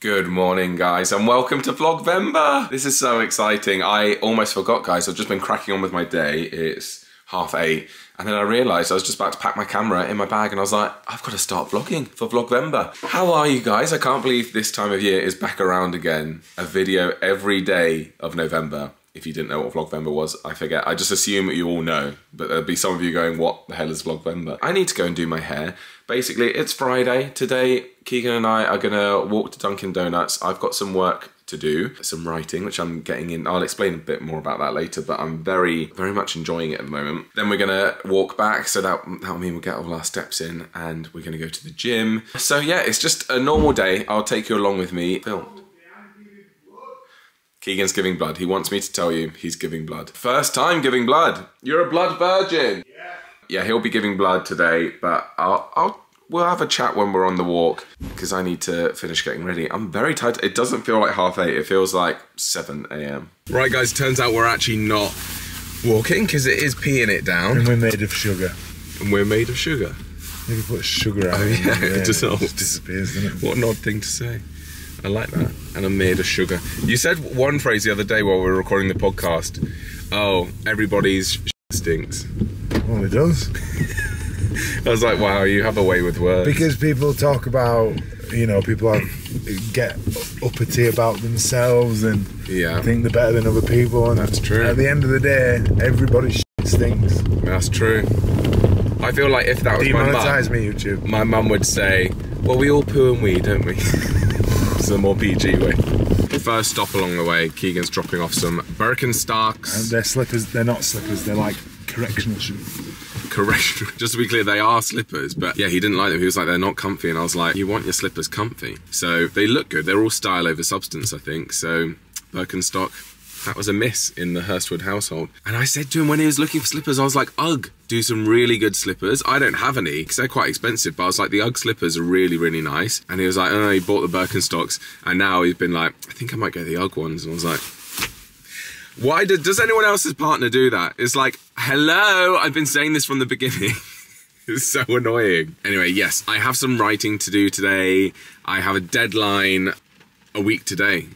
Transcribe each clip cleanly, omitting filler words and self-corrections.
Good morning, guys, and welcome to VLOGVEMBER. This is so exciting. I almost forgot, guys. I've just been cracking on with my day. It's 8:30, and then I realised I was just about to pack my camera in my bag, and I was like, I've got to start vlogging for VLOGVEMBER. How are you guys? I can't believe this time of year is back around again. A video every day of November. If you didn't know what VLOGVEMBER was, I forget. I just assume you all know, but there'll be some of you going, what the hell is VLOGVEMBER? I need to go and do my hair. Basically, it's Friday. Today, Keegan and I are gonna walk to Dunkin' Donuts. I've got some work to do, some writing, which I'm getting in. I'll explain a bit more about that later, but I'm very much enjoying it at the moment. Then we're gonna walk back, so that'll mean we'll get all our steps in, and we're gonna go to the gym. So yeah, it's just a normal day. I'll take you along with me. Phil. Keegan's giving blood. He wants me to tell you he's giving blood. First time giving blood. You're a blood virgin. Yeah, he'll be giving blood today, but we'll have a chat when we're on the walk because I need to finish getting ready. I'm very tired. It doesn't feel like 8:30. It feels like 7 AM. Right, guys, turns out we're actually not walking because it is peeing it down. And we're made of sugar. And we're made of sugar. If you put sugar out, it dissolves. It just disappears, doesn't it? What an odd thing to say. I like that. And I'm made of sugar. You said one phrase the other day while we were recording the podcast. Oh, everybody's stinks. Well, it does. I was like, wow, you have a way with words. Because people talk about, you know, people get uppity about themselves and think they're better than other people. And that's true. At the end of the day, everybody stinks. That's true. I feel like if that was my mum, demonetize me, YouTube. My mum would say, well, we all poo and wee, don't we? It's a more PG way. First stop along the way, Keegan's dropping off some Birkenstocks. And they're slippers, they're not slippers, they're like correctional shoes. Correctional, just to be clear, they are slippers, but yeah, he didn't like them. He was like, they're not comfy, and I was like, you want your slippers comfy. So they look good, they're all style over substance, I think, so Birkenstock. That was a miss in the Hurstwood household. And I said to him when he was looking for slippers, I was like, Ugg, do some really good slippers. I don't have any because they're quite expensive, but I was like, the Ugg slippers are really nice. And he was like, oh no, he bought the Birkenstocks. And now he's been like, I think I might get the Ugg ones. And I was like, why does anyone else's partner do that? It's like, hello, I've been saying this from the beginning. It's so annoying. Anyway, yes, I have some writing to do today. I have a deadline a week today.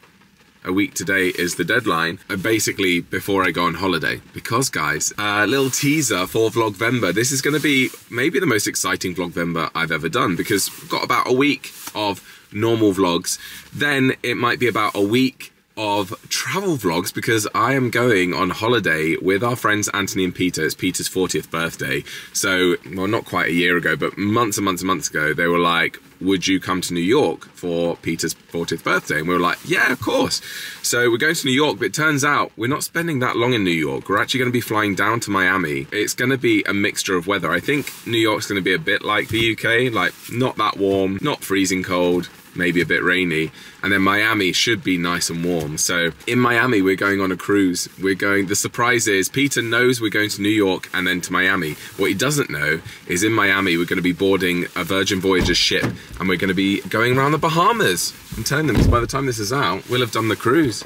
A week today is the deadline, basically before I go on holiday. Because guys, a little teaser for VLOGVEMBER. This is going to be maybe the most exciting VLOGVEMBER I've ever done because we've got about a week of normal vlogs. Then it might be about a week of travel vlogs because I am going on holiday with our friends Anthony and Peter. It's Peter's 40th birthday. So, well, not quite a year ago, but months and months ago, they were like, would you come to New York for Peter's 40th birthday? And we were like, yeah, of course. So we're going to New York, but it turns out we're not spending that long in New York. We're actually going to be flying down to Miami. It's going to be a mixture of weather. I think New York's going to be a bit like the UK, like not that warm, not freezing cold, maybe a bit rainy, and then Miami should be nice and warm. So in Miami, we're going on a cruise. The surprise is Peter knows we're going to New York and then to Miami. What he doesn't know is in Miami, we're going to be boarding a Virgin Voyager ship and we're going to be going around the Bahamas. I'm telling them, by the time this is out, we'll have done the cruise.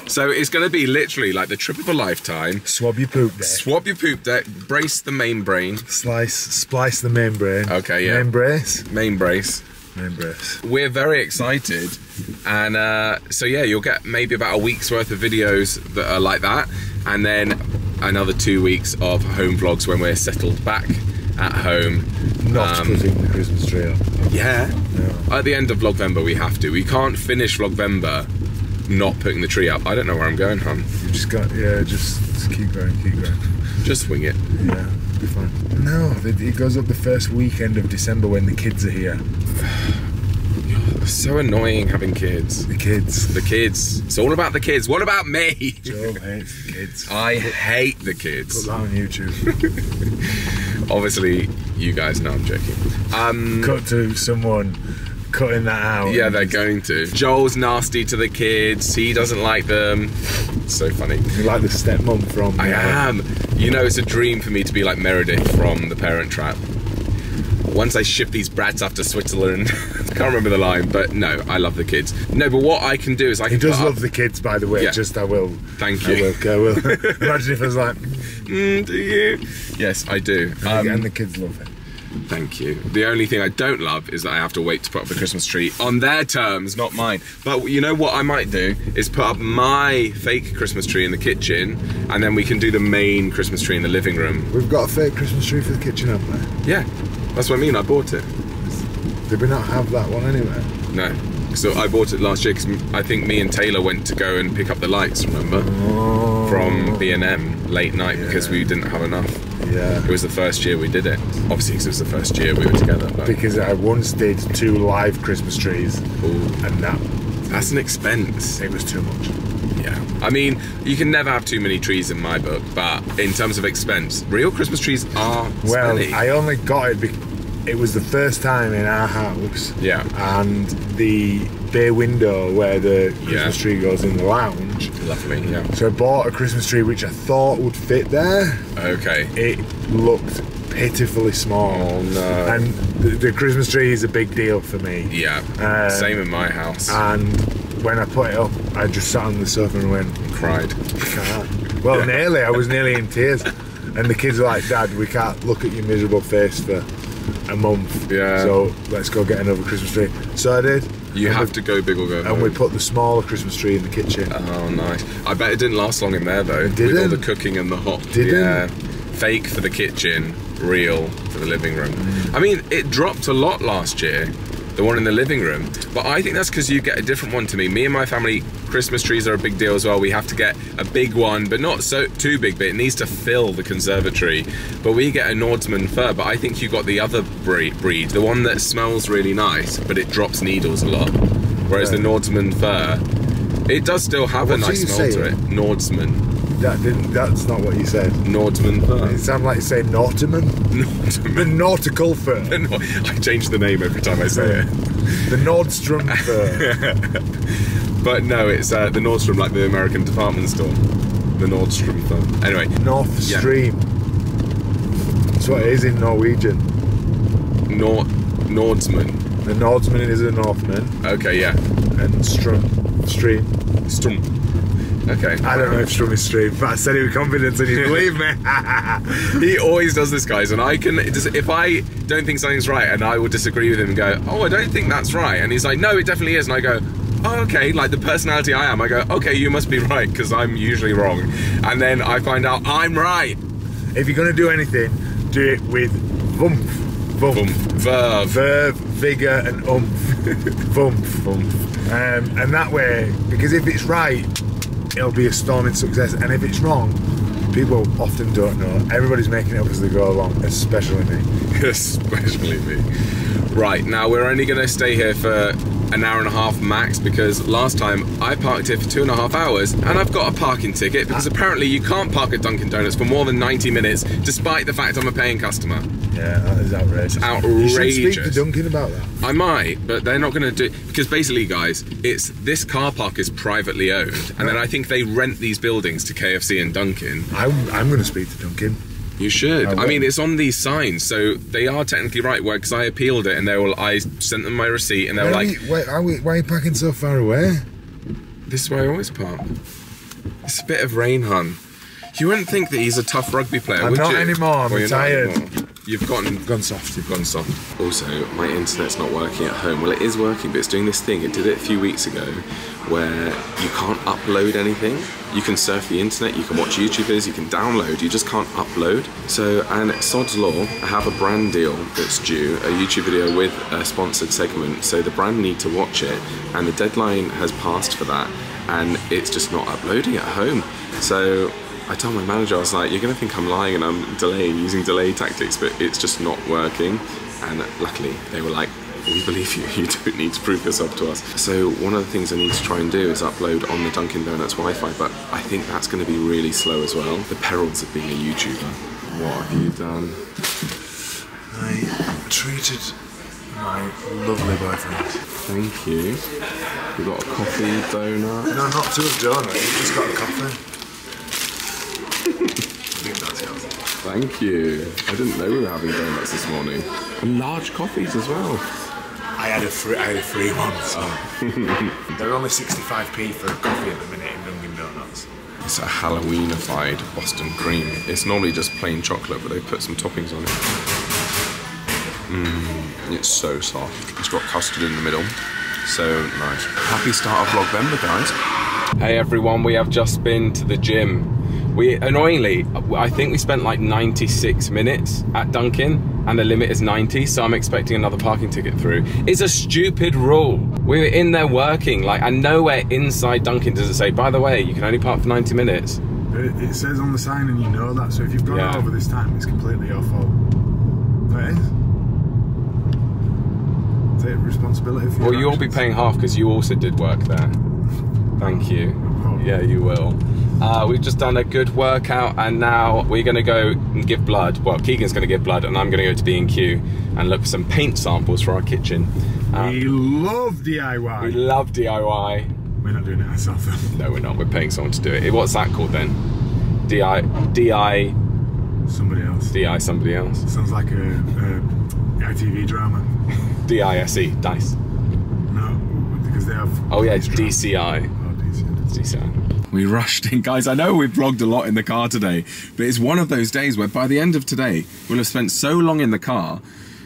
So it's going to be literally like the trip of a lifetime. Swab your poop deck. Swab your poop deck, brace the main brain. Splice the main brain. Okay, yeah. Main brace. Main brace. We're very excited, and so yeah, you'll get maybe about a week's worth of videos that are like that, and then another 2 weeks of home vlogs when we're settled back at home. Not putting the Christmas tree up. Yeah. No. At the end of VLOGVEMBER we have to. We can't finish VLOGVEMBER not putting the tree up. I don't know where I'm going, hon. You just got, just keep going. Just wing it. Yeah, be fine. No, it goes up the first weekend of December when the kids are here. It's so annoying having kids. The kids. It's all about the kids. What about me? Joe hates the kids. I hate the kids. Put that on YouTube. Obviously, you guys know I'm joking. Cut to someone cutting that out. Yeah, they're going to. Joel's nasty to the kids. He doesn't like them. It's so funny. You're like the stepmom from... I am. You know, it's a dream for me to be like Meredith from The Parent Trap. Once I ship these brats off to Switzerland. I can't remember the line, but no, I love the kids. No, but what I can do is I can... He does love the kids, by the way. Yeah. Just I will. Thank you. I will. Imagine if I was like... do you? Yes, I do. And the kids love it. Thank you. The only thing I don't love is that I have to wait to put up the Christmas tree on their terms, not mine. But you know what I might do is put up my fake Christmas tree in the kitchen, and then we can do the main Christmas tree in the living room. We've got a fake Christmas tree for the kitchen, haven't we? Yeah, that's what I mean. I bought it. Did we not have that one anyway? No. So I bought it last year because I think me and Taylor went to go and pick up the lights, remember? Oh. From B&M late night because we didn't have enough. Yeah. It was the first year we did it. Obviously because it was the first year we were together. But... Because I once did 2 live Christmas trees. Ooh. And that's an expense. It was too much. Yeah. I mean, you can never have too many trees in my book, but in terms of expense, real Christmas trees are smelly. Well, I only got it because it was the first time in our house. Yeah. And the bay window where the Christmas tree goes in the lounge. Lovely, yeah. So I bought a Christmas tree which I thought would fit there. Okay. It looked pitifully small. Oh no. And the Christmas tree is a big deal for me. Yeah. Same in my house. And when I put it up, I just sat on the sofa and went... Cried. Well, nearly. I was nearly in tears. And the kids were like, Dad, we can't look at your miserable face for a month. Yeah. So let's go get another Christmas tree. So I did. You have to go big or go home. And we put the smaller Christmas tree in the kitchen. Oh, nice. I bet it didn't last long in there though. It didn't. With all the cooking and the hot. Didn't. Yeah. Fake for the kitchen, real for the living room. I mean, it dropped a lot last year, the one in the living room. But I think that's because you get a different one to me. Me and my family, Christmas trees are a big deal as well. We have to get a big one, but not so too big, but it needs to fill the conservatory. But we get a Nordsman fir, but I think you got the other breed, the one that smells really nice, but it drops needles a lot. Whereas the Nordsman fir, it does still have a nice smell to it. Nordsman. That's not what you said. Nordsman fir. It sounded like you say Naughtyman. Nordman. The nautical fir. I change the name every time I say it. The Nordstrom fir. But no, it's the Nordstrom, like the American department store. The Nordstrom fir. Anyway. North Stream. That's what it is in Norwegian. Nordsman. The Nordsman is a Northman. Okay, yeah. And stream. Strum. Okay. I don't know if Strum is stream, but I said it with confidence and you believe me. He always does this, guys, and I can, if I don't think something's right and I will disagree with him and go, oh, I don't think that's right, and he's like, no, it definitely is, and I go, oh, okay, like the personality I am, I go, okay, you must be right, because I'm usually wrong, and then I find out I'm right. If you're going to do anything, do it with voomph. Voomph. Verve, vigour and oomph. Voomph. And that way, because if it's right, it'll be a storming success, and if it's wrong, people often don't know. Everybody's making it up as they go along, especially me. Especially me. Right, now we're only going to stay here for an hour and a half max, because last time I parked here for 2.5 hours and I've got a parking ticket because apparently you can't park at Dunkin' Donuts for more than 90 minutes despite the fact I'm a paying customer. Yeah, that is outrageous. It's outrageous. You should speak to Dunkin' about that. I might, but they're not going to do it, because basically, guys, this car park is privately owned, and then I think they rent these buildings to KFC and Dunkin'. I'm going to speak to Dunkin'. You should. I mean, it's on these signs, so they are technically right. Because I appealed it, and I sent them my receipt, and they were like, why are you parking so far away? This is where I always park. It's a bit of rain, hun. You wouldn't think that he's a tough rugby player, I'm would not you? anymore, I'm retired. You've gone soft. You've gone soft. Also, my internet's not working at home. Well, it is working, but it's doing this thing. It did it a few weeks ago, where you can't upload anything. You can surf the internet, you can watch YouTubers, you can download, you just can't upload. So, and sod's law, I have a brand deal that's due, a YouTube video with a sponsored segment, so the brand need to watch it, and the deadline has passed for that, and it's just not uploading at home. So I told my manager, I was like, you're gonna think I'm lying and I'm delaying, using delay tactics, but it's just not working. And luckily, they were like, we believe you, you don't need to prove yourself to us. So one of the things I need to try and do is upload on the Dunkin' Donuts Wi-Fi, but I think that's going to be really slow as well. The perils of being a YouTuber. What have you done? I treated my lovely boyfriend. Thank you. We got a coffee, donut. No, not 2 donuts, you just got a coffee. I think that's yours. Thank you. I didn't know we were having donuts this morning. And large coffees as well. I had a free one, so. They're only 65p for a coffee at the minute in Dunkin' Donuts. It's a Halloweenified Boston cream. It's normally just plain chocolate, but they put some toppings on it. It's so soft. It's got custard in the middle. So nice. Happy start of Vlogvember, guys. Hey everyone, we have just been to the gym. Annoyingly, I think we spent like 96 minutes at Dunkin', and the limit is 90, so I'm expecting another parking ticket through. It's a stupid rule. We were in there working, like, and nowhere inside Dunkin' does it say, by the way, you can only park for 90 minutes. It says on the sign, and you know that, so if you've gone over this time, it's completely your fault. That is. Take responsibility for your Well, you'll be paying half because you also did work there. Thank you. Yeah, you will. We've just done a good workout, and now we're going to go and give blood. Well, Keegan's going to give blood, and I'm going to go to B&Q and look for some paint samples for our kitchen. We love DIY. We love DIY. We're not doing it ourselves though. No, we're not. We're paying someone to do it. What's that called then? DI somebody else. DI somebody else. Sounds like a ITV drama. DISE, dice. No, because they have. Oh yeah, it's DCI. DCI. We rushed in, guys. I know we've vlogged a lot in the car today, but it's one of those days where by the end of today, we'll have spent so long in the car,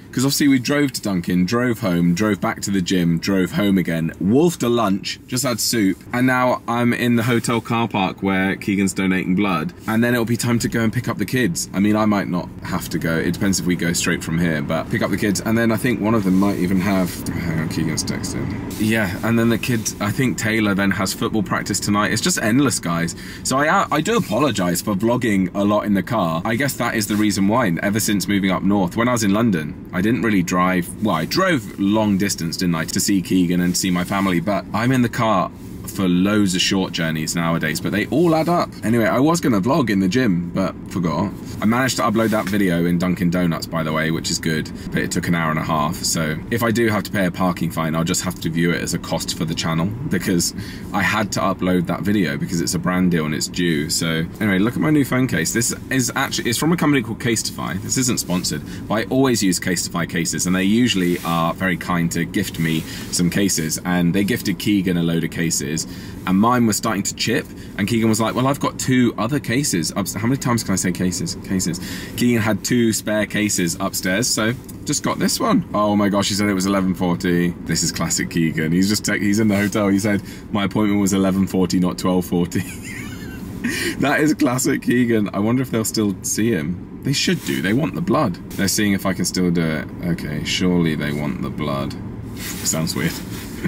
because obviously we drove to Dunkin', drove home, drove back to the gym, drove home again, wolfed a lunch, just had soup, and now I'm in the hotel car park where Keegan's donating blood, and then it'll be time to go and pick up the kids. I mean, I might not have to go, it depends if we go straight from here, but pick up the kids, and then I think one of them might even have, hang on, Keegan's texting. Yeah, and then the kids, I think Taylor then has football practice tonight. It's just endless, guys. So I do apologise for vlogging a lot in the car. I guess that is the reason why, ever since moving up north. When I was in London, I didn't really drive, well, I drove long distance, didn't I, to see Keegan and see my family, but I'm in the car for loads of short journeys nowadays, but they all add up. Anyway, I was going to vlog in the gym, but forgot. I managed to upload that video in Dunkin' Donuts, by the way, which is good, but it took an hour and a half, so if I do have to pay a parking fine, I'll just have to view it as a cost for the channel, because I had to upload that video because it's a brand deal and it's due. So anyway, look at my new phone case. This is actually, it's from a company called Casetify. This isn't sponsored, but I always use Casetify cases, and they usually are very kind to gift me some cases, and they gifted Keegan a load of cases, and mine was starting to chip, and Keegan was like, well, I've got 2 other cases upstairs. How many times can I say cases? Cases. Keegan had 2 spare cases upstairs, so just got this one. Oh my gosh, he said it was 11:40. This is classic Keegan. He's just he's in the hotel. He said my appointment was 11:40, not 12:40. That is classic Keegan. I wonder if they'll still see him. They should do. They want the blood. They're seeing if I can still do it. Okay, surely they want the blood. Sounds weird.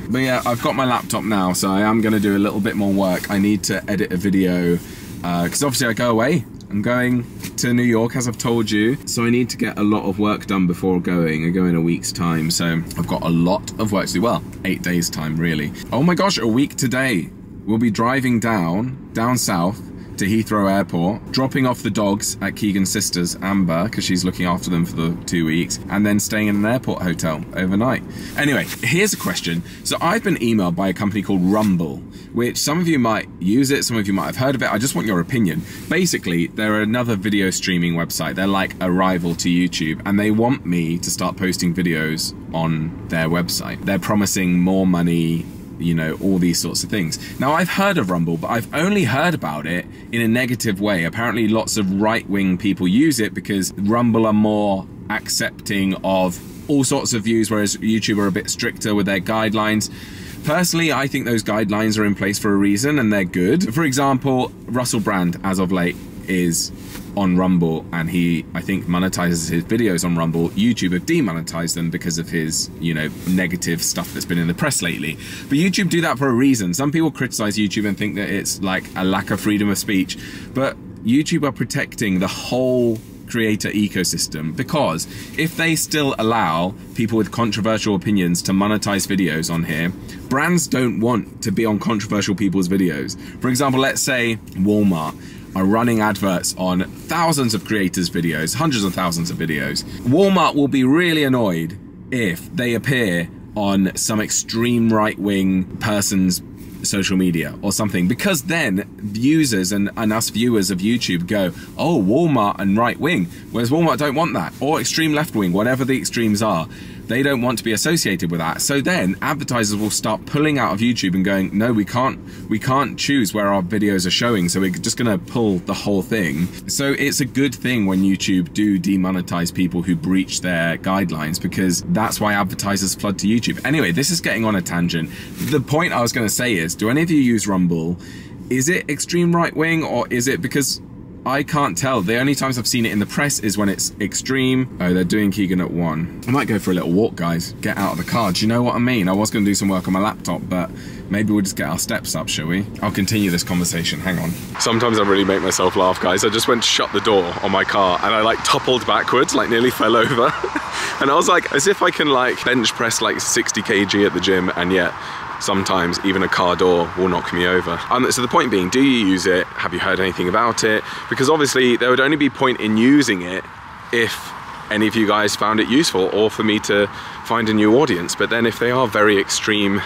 But yeah, I've got my laptop now, so I am going to do a little bit more work. I need to edit a video, because obviously I go away. I'm going to New York, as I've told you, so I need to get a lot of work done before going. I go in a week's time, so I've got a lot of work to do. Well, 8 days time, really. Oh my gosh, a week today. We'll be driving down south to Heathrow Airport, dropping off the dogs at Keegan's sister's, Amber, because she's looking after them for the 2 weeks, and then staying in an airport hotel overnight. Anyway, here's a question. So I've been emailed by a company called Rumble, which some of you might use it, some of you might have heard of it. I just want your opinion. Basically, they're another video streaming website. They're like a rival to YouTube, and they want me to start posting videos on their website. They're promising more money, you know, all these sorts of things. Now, I've heard of Rumble, but I've only heard about it in a negative way. Apparently, lots of right-wing people use it because Rumble are more accepting of all sorts of views, whereas YouTube are a bit stricter with their guidelines. Personally, I think those guidelines are in place for a reason, and they're good. For example, Russell Brand, as of late, is on Rumble, and he, I think, monetizes his videos on Rumble. YouTube have demonetized them because of his, you know, negative stuff that's been in the press lately. But YouTube do that for a reason. Some people criticize YouTube and think that it's like a lack of freedom of speech, but YouTube are protecting the whole creator ecosystem, because if they still allow people with controversial opinions to monetize videos on here, brands don't want to be on controversial people's videos. For example, let's say Walmart are running adverts on thousands of creators' videos, hundreds of thousands of videos. Walmart will be really annoyed if they appear on some extreme right-wing person's social media or something, because then users and us viewers of YouTube go, oh, Walmart and right-wing, whereas Walmart don't want that, or extreme left-wing, whatever the extremes are. they don't want to be associated with that. So then advertisers will start pulling out of YouTube and going, no, we can't choose where our videos are showing, so we're just gonna pull the whole thing. So it's a good thing when YouTube do demonetize people who breach their guidelines, because that's why advertisers flood to YouTube. Anyway, this is getting on a tangent. The point I was gonna say is, do any of you use Rumble? Is it extreme right wing, or is it, because I can't tell. The only times I've seen it in the press is when it's extreme. Oh, they're doing Keegan at 1. I might go for a little walk, guys. Get out of the car. Do you know what I mean? I was going to do some work on my laptop, but maybe we'll just get our steps up, shall we? I'll continue this conversation. Hang on. Sometimes I really make myself laugh, guys. I just went to shut the door on my car and I like toppled backwards, like nearly fell over. And I was like, as if I can like bench press like 60 kg at the gym, and yet sometimes even a car door will knock me over. So the point being, do you use it? Have you heard anything about it? Because obviously there would only be point in using it if any of you guys found it useful, or for me to find a new audience. But then if they are very extreme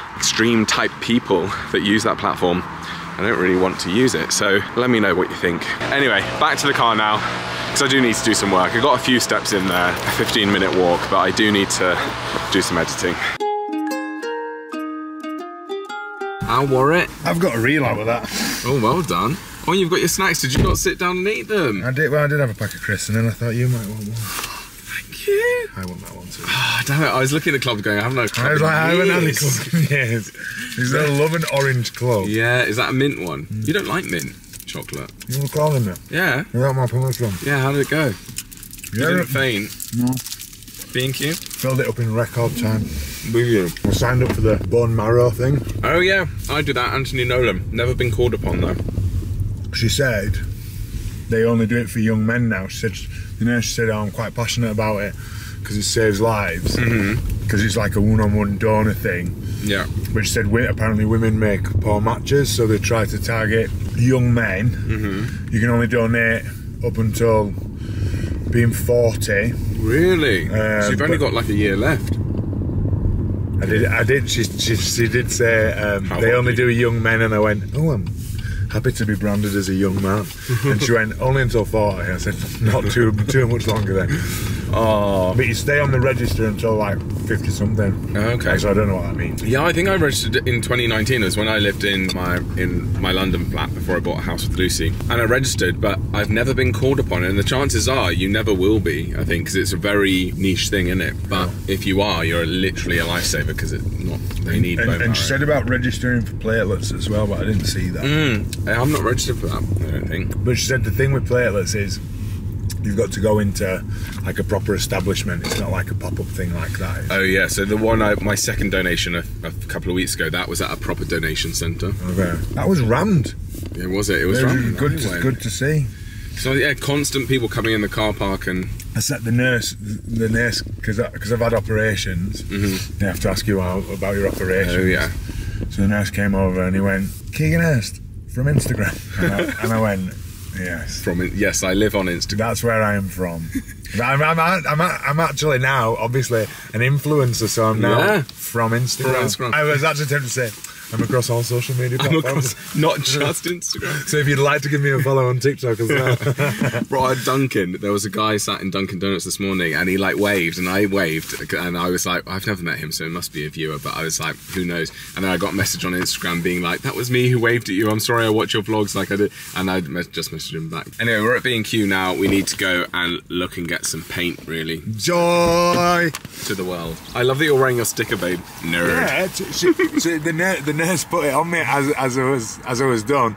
type people that use that platform, I don't really want to use it. So let me know what you think. Anyway, back to the car now, because I do need to do some work. I got a few steps in there, a 15-minute walk, but I do need to do some editing. I wore it. I've got a reel out of that. Oh, well done. Oh, you've got your snacks. Did you not sit down and eat them? I did. Well, I did have a pack of crisps, and then I thought you might want one. Thank you. I want that one too. Oh, damn it. I was looking at the club going, I have no club. I was like, I haven't had a club in years. Is that a love and orange club? Yeah, is that a mint one? You don't like mint chocolate? You were calling it? Yeah. Without my permission. Yeah, how did it go? Yeah, You didn't faint? No. B&Q? Filled it up in record time. With you? I signed up for the bone marrow thing. Oh yeah, I did that. Anthony Nolan. Never been called upon though. She said they only do it for young men now. She said, you know, she said, oh, I'm quite passionate about it because it saves lives. Because it's like a one-on-one donor thing. Yeah. But she said apparently women make poor matches, so they try to target young men. You can only donate up until being 40. Really? So you've only got like a year left. I did. She did say they only do young men, and I went, oh, I'm happy to be branded as a young man. And she went, only until 40. I said, not too much longer then. Oh, but you stay on the register until like 50 something. Okay. So I don't know what that means. Yeah, I think I registered in 2019. It was when I lived in my London flat before I bought a house with Lucy, and I registered, but I've never been called upon, and the chances are you never will be. I think because it's a very niche thing, isn't it? But if you are, you're literally a lifesaver, because they need bone marrow. And she said about registering for platelets as well, but I didn't see that. I'm not registered for that, I don't think. But she said the thing with platelets is you've got to go into like a proper establishment. It's not like a pop-up thing like that. Oh yeah, so the one my second donation a couple of weeks ago, that was at a proper donation centre. Okay. That was rammed. Yeah, was it? It was rammed. Good to see. So yeah, constant people coming in the car park, and I said the nurse, because I've had operations. They have to ask you about your operations. Oh yeah. So the nurse came over and he went, Keegan Hurst from Instagram, and I went, yes. Yes, I live on Instagram. That's where I am from. I'm actually now obviously an influencer, so I'm now from Instagram. I was actually tempted to say I'm across all social media platforms. Not just Instagram. So if you'd like to give me a follow on TikTok as well. Bro, at Dunkin', there was a guy sat in Dunkin' Donuts this morning, and he like waved, and I waved, and I was like, I've never met him, so it must be a viewer, but I was like, who knows? And then I got a message on Instagram being like, that was me who waved at you, I'm sorry, I watch your vlogs like I did, and I just messaged him back. Anyway, we're at B&Q now. We need to go and look and get some paint, really. Joy to the world. I love that you're wearing your sticker, babe. Nerd. Yeah, the nurse put it on me as I was done.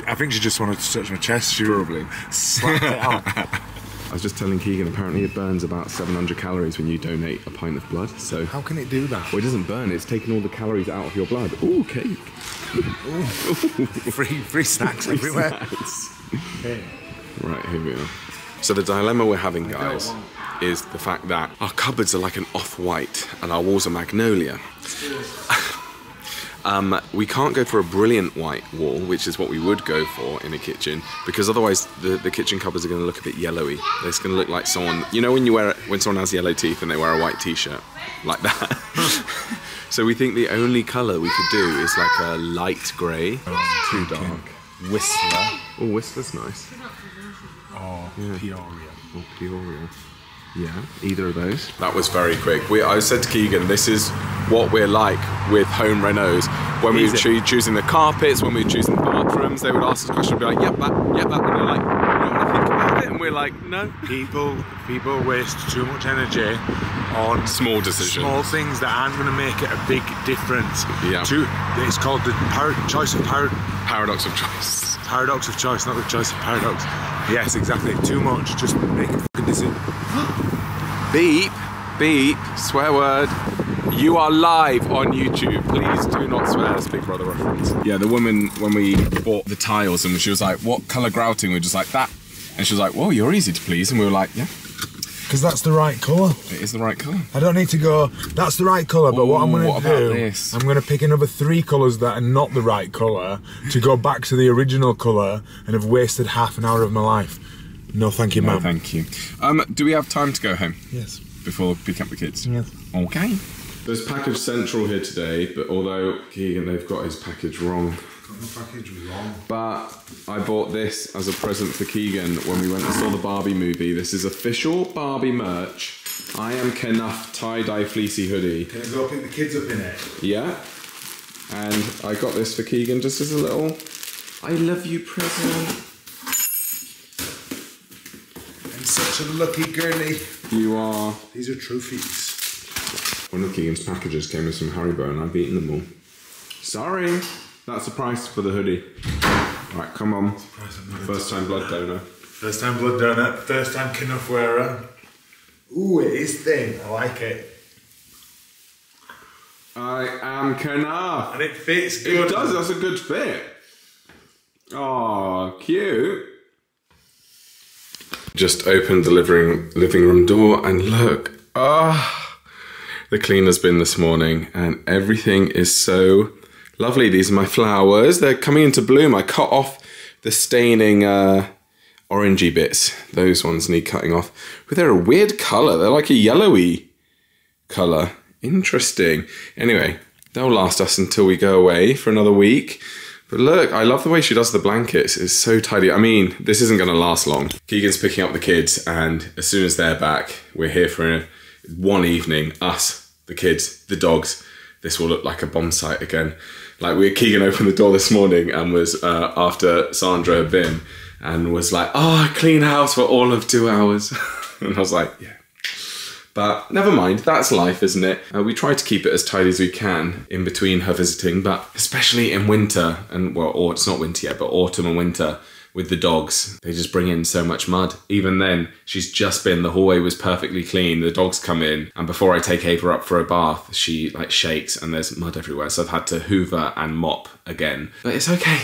I think she just wanted to touch my chest. She probably slapped it out. I was just telling Keegan, apparently it burns about 700 calories when you donate a pint of blood. So how can it do that? Well, it doesn't burn. It's taking all the calories out of your blood. Ooh, cake. Ooh. Free snacks everywhere. Snacks. Okay. Right, here we are. So the dilemma we're having, guys, is the fact that our cupboards are like an off-white and our walls are magnolia. We can't go for a brilliant white wall, which is what we would go for in a kitchen, because otherwise the kitchen cupboards are going to look a bit yellowy. It's going to look like someone, you know, when someone has yellow teeth and they wear a white t-shirt, like that. So we think the only colour we could do is like a light grey, too dark. Whistler. Oh, Whistler's nice. Oh, yeah. Peoria. Oh, Peoria. Yeah, either of those. That was very quick. I said to Keegan, this is what we're like with home renos. When we were choosing the carpets, when we were choosing the bathrooms, they would ask us a question and be like, yep, that. And they're like, you don't want to think about it? And we're like, no. People waste too much energy on small decisions. Small things that aren't going to make it a big difference. Yeah. It's called the paradox of choice. Paradox of choice, not the choice of paradox. Yes, exactly. Too much. Just make a fucking decision. Beep, beep, swear word. You are live on YouTube. Please do not swear. That's Big Brother reference. Yeah, the woman, when we bought the tiles, and she was like, what colour grouting? We were just like, that. And she was like, whoa, you're easy to please. And we were like, yeah. Because that's the right colour. It is the right colour. I don't need to go, that's the right colour, but what I'm going to do, I'm going to pick another 3 colours that are not the right colour to go back to the original colour and have wasted half an hour of my life. No, thank you, ma'am. No, thank you. Do we have time to go home? Yes. Before picking up the kids? Yes. Okay. There's package central here today, but although Keegan, they've got his package wrong. Got the package wrong. But I bought this as a present for Keegan when we went and saw the Barbie movie. This is official Barbie merch. I am Kenough tie-dye fleecy hoodie. Can I go pick the kids up in it? Yeah. And I got this for Keegan just as a little I love you present. I'm such a lucky girly. You are. These are trophies. One of Keegan's packages came with some Haribo and I've eaten them all. Sorry. That's the price for the hoodie. Right, come on. First time blood donor. First time blood donor. First time Kenough wearer. Ooh, it is thin. I like it. I am Kenough. And it fits good. It does. That's a good fit. Oh, cute. Just opened the living room door and look. The cleaner's been this morning and everything is so lovely. These are my flowers. They're coming into bloom. I cut off the staining orangey bits. Those ones need cutting off. But they're a weird colour. They're like a yellowy colour. Interesting. Anyway, they'll last us until we go away for another week. But look, I love the way she does the blankets. It's so tidy. I mean, this isn't going to last long. Keegan's picking up the kids and as soon as they're back, we're here for one evening. Us, the kids, the dogs. This will look like a bomb site again. Like Keegan opened the door this morning and was after Sandra had been and was like, oh, clean house for all of 2 hours. And I was like, yeah. But never mind, that's life, isn't it? We try to keep it as tidy as we can in between her visiting, but especially in winter, and well, or it's not winter yet, but autumn and winter with the dogs, they just bring in so much mud. Even then, she's just been, the hallway was perfectly clean, the dogs come in, and before I take Ava up for a bath, she like shakes and there's mud everywhere, so I've had to hoover and mop again. But it's okay,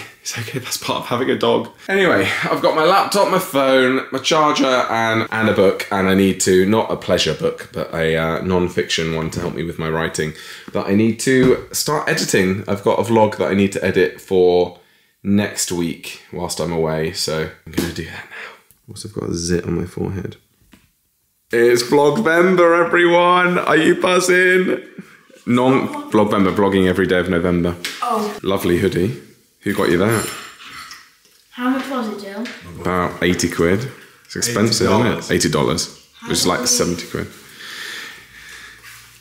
that's part of having a dog. Anyway, I've got my laptop, my phone, my charger, and a book, and I need to, not a pleasure book, but a non-fiction one to help me with my writing, that I need to start editing. I've got a vlog that I need to edit for next week whilst I'm away, so I'm gonna do that now. Also, I've got a zit on my forehead. It's VLOGVEMBER, everyone! Are you buzzing? Non-VLOGVEMBER, vlogging every day of November. Oh. Lovely hoodie. Who got you that? How much was it, Jill? About 80 quid. It's expensive, isn't it? $80, which is like 70 quid.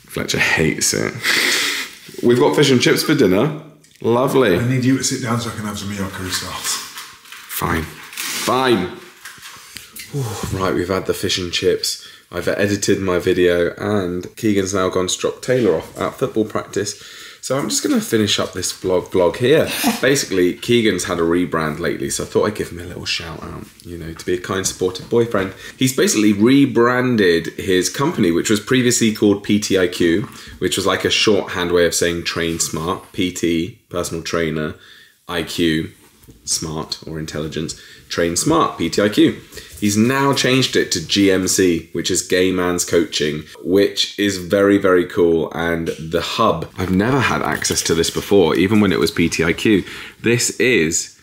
Fletcher hates it. We've got fish and chips for dinner. Lovely. I need you to sit down so I can have some of your curry sauce. Fine. Fine. Ooh, right, we've had the fish and chips. I've edited my video and Keegan's now gone to drop Taylor off at football practice. So I'm just going to finish up this vlog here. Basically, Keegan's had a rebrand lately, so I thought I'd give him a little shout out, you know, to be a kind, supportive boyfriend. He's basically rebranded his company, which was previously called PTIQ, which was like a shorthand way of saying train smart. PT, personal trainer, IQ, smart or intelligence, train smart, PTIQ. He's now changed it to GMC, which is Gay Man's Coaching, which is very, very cool. And the hub, I've never had access to this before, even when it was PTIQ. This is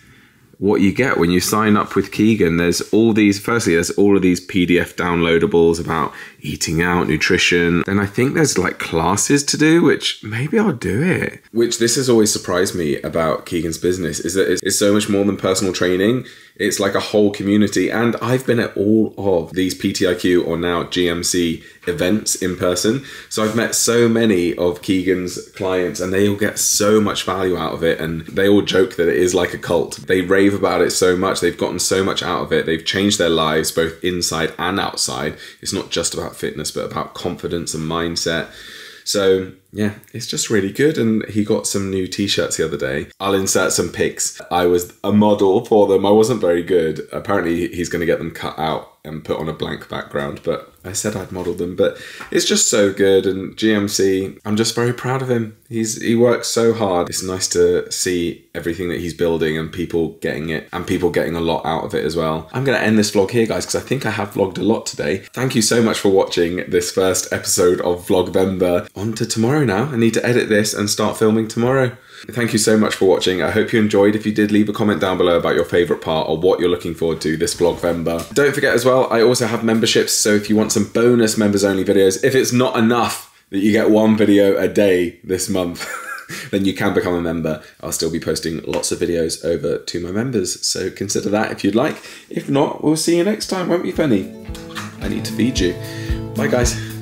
what you get when you sign up with Keegan. There's all of these PDF downloadables about eating out, nutrition. Then I think there's like classes to do, which maybe I'll do it. Which this has always surprised me about Keegan's business, is that it's so much more than personal training. It's like a whole community, and I've been at all of these PTIQ or now GMC events in person. So I've met so many of Keegan's clients and they all get so much value out of it, and they all joke that it is like a cult. They rave about it so much, they've gotten so much out of it, they've changed their lives both inside and outside. It's not just about fitness, but about confidence and mindset. So yeah, it's just really good. And he got some new t-shirts the other day. I'll insert some pics. I was a model for them. I wasn't very good. Apparently he's going to get them cut out and put on a blank background, but I said I'd model them. But it's just so good. And GMC, I'm just very proud of him. He works so hard. It's nice to see everything that he's building and people getting it, and people getting a lot out of it as well. I'm going to end this vlog here, guys, because I think I have vlogged a lot today. Thank you so much for watching this first episode of Vlogvember. On to tomorrow now. I need to edit this and start filming tomorrow. Thank you so much for watching. I hope you enjoyed. If you did, leave a comment down below about your favourite part or what you're looking forward to this Vlogvember. Don't forget as well, I also have memberships, so if you want some bonus members only videos, if it's not enough that you get one video a day this month, then you can become a member. I'll still be posting lots of videos over to my members, so consider that if you'd like. If not, we'll see you next time, won't we, Penny? I need to feed you. Bye, guys.